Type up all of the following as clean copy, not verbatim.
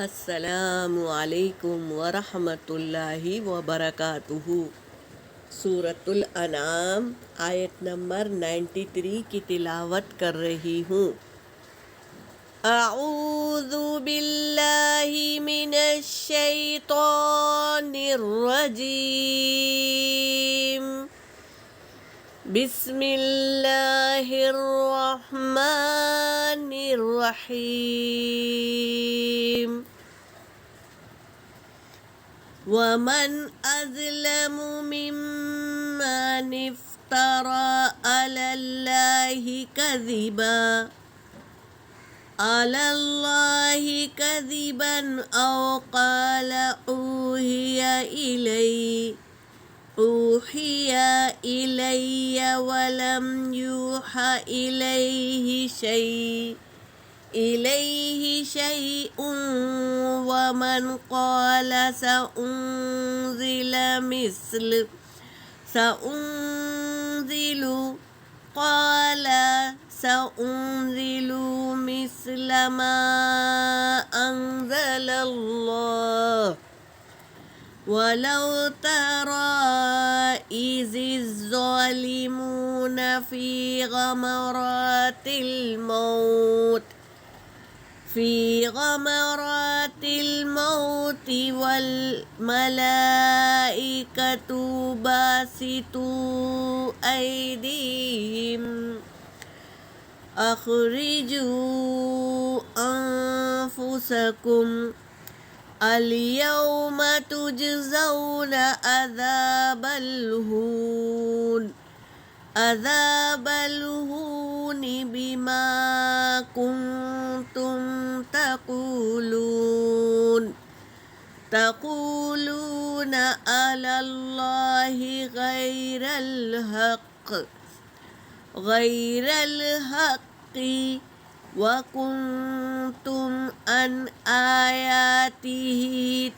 السلام علیکم ورحمۃ اللہ وبرکاتہ۔ سورۃ الانعام آیت نمبر 93 کی تلاوت کر رہی ہوں۔ اعوذ باللہ من الشیطان الرجیم، بسم اللہ الرحمن الرحیم۔ ومن أظلم ممن افترى على الله كذبا أو قال أوحي إلي ولم يوحى إليه شيء ومن قال سأنزل مثل ما أنزل الله ولو ترى إذ الظالمون في غمرات الموت والملائكة باسطوا أيديهم أخرجوا أنفسكم اليوم تجزون عذاب الهون بما كنتم تقولون على الله غير الحق وكنتم عن آياته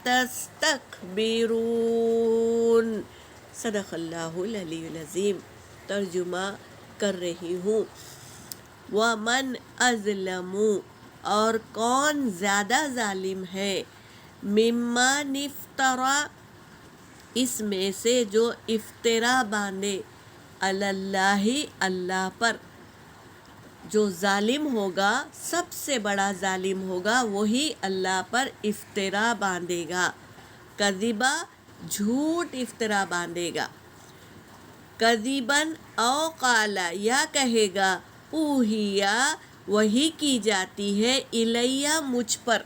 تستكبرون۔ صدق اللہ العلی العظیم۔ ترجمہ کر رہی ہوں۔ وَمَنْ أَظْلَمُ، اور کون زیادہ ظالم ہے، مِمَّنِ افْتَرَى، اس میں سے جو افطرا باندھے، علی اللہ، اللہ پر۔ جو ظالم ہوگا، سب سے بڑا ظالم ہوگا، وہی اللہ پر افطرا باندھے گا۔ کذبا، جھوٹ افطرا باندھے گا۔ کذباً او قالا، یا کہے گا، اوہیا، وحی کی جاتی ہے، الیہ، مجھ پر۔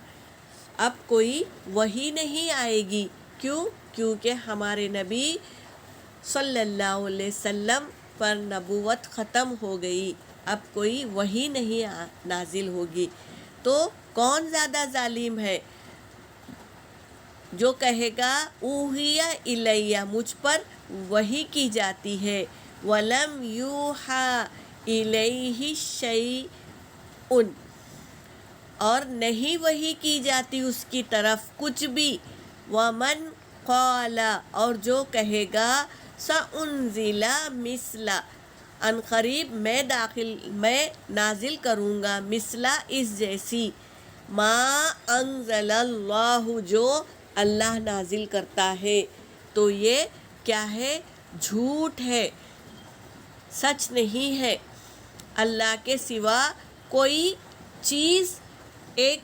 اب کوئی وحی نہیں آئے گی، کیوں؟ کیونکہ ہمارے نبی صلی اللہ علیہ وسلم پر نبوت ختم ہو گئی، اب کوئی وحی نہیں نازل ہوگی۔ تو کون زیادہ ظالم ہے؟ جو کہے گا اوحی الیہ، مجھ پر وحی کی جاتی ہے، ولم یوحی الیہ شیء، اور نہیں وحی کی جاتی اس کی طرف کچھ بھی۔ ومن قال، اور جو کہے گا، سأنزل مثل، ان قریب میں نازل کروں گا، مثل، اس جیسی، ما انزل اللہ، جو اللہ نازل کرتا ہے، تو یہ کیا ہے؟ جھوٹ ہے، سچ نہیں ہے۔ اللہ کے سوا کوئی ایک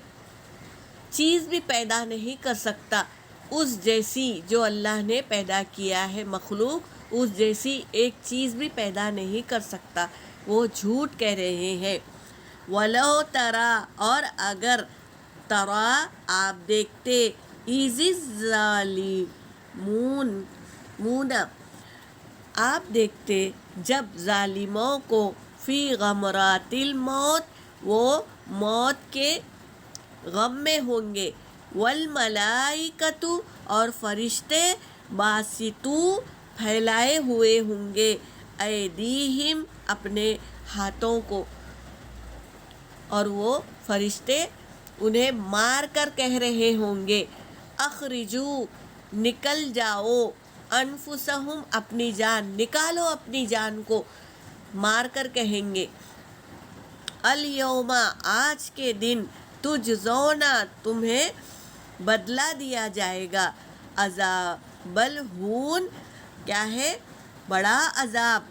چیز بھی پیدا نہیں کر سکتا اس جیسی، جو اللہ نے پیدا کیا ہے مخلوق، اس جیسی ایک چیز بھی پیدا نہیں کر سکتا، وہ جھوٹ کہہ رہے ہیں۔ وَلَوْ تَرَى، اور اگر ترا، آپ دیکھتے، اِذِ الظَّالِمُونَ، آپ دیکھتے جب ظالموں کو، فی غمرات الموت، وہ موت کے غم میں ہوں گے، والملائکۃ، اور فرشتے، باسطو، پھیلائے ہوئے ہوں گے، ایدیہم، اپنے ہاتھوں کو، اور وہ فرشتے انہیں مار کر کہہ رہے ہوں گے، اخرجو، نکل جاؤ، انفسہم، اپنی جان، نکالو اپنی جان کو، مار کر کہیں گے، الیوم، آج کے دن، تجزونا، تمہیں بدلہ دیا جائے گا. عذاب الہون کیا ہے؟ بڑا عذاب،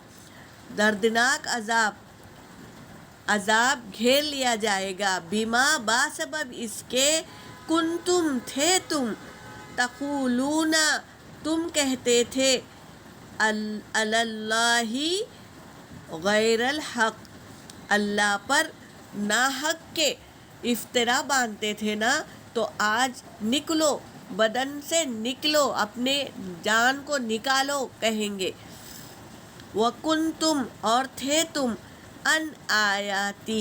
دردناک عذاب، عذاب گھیر لیا جائے گا. بما باسبب اس کے، کنتم تھے تم، تقولون تم کہتے تھے، علی اللہ غیر الحق اللہ پر ناحق کے افطرا باندھتے تھے نا. تو آج نکلو، بدن سے نکلو، اپنے جان کو نکالو کہیں گے. وَكُنْتُمْ اور تھے تم، ان آیاتہ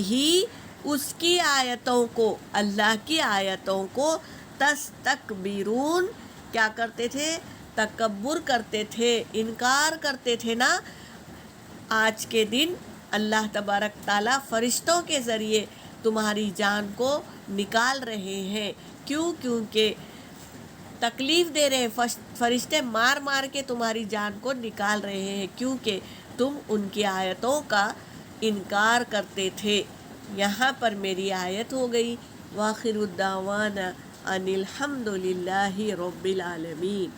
اس کی آیتوں کو، اللہ کی آیتوں کو، تستکبرون کیا کرتے تھے؟ تکبر کرتے تھے، انکار کرتے تھے نا. آج کے دن اللہ تبارک تعالیٰ فرشتوں کے ذریعے تمہاری جان کو نکال رہے ہیں. کیوں؟ کیونکہ تکلیف دے رہے ہیں، فرشتے مار مار کے تمہاری جان کو نکال رہے ہیں، کیونکہ تم ان کی آیتوں کا انکار کرتے تھے. یہاں پر میری آیت ہو گئی. وآخر الدعوانا ان الحمد للہ رب العالمین.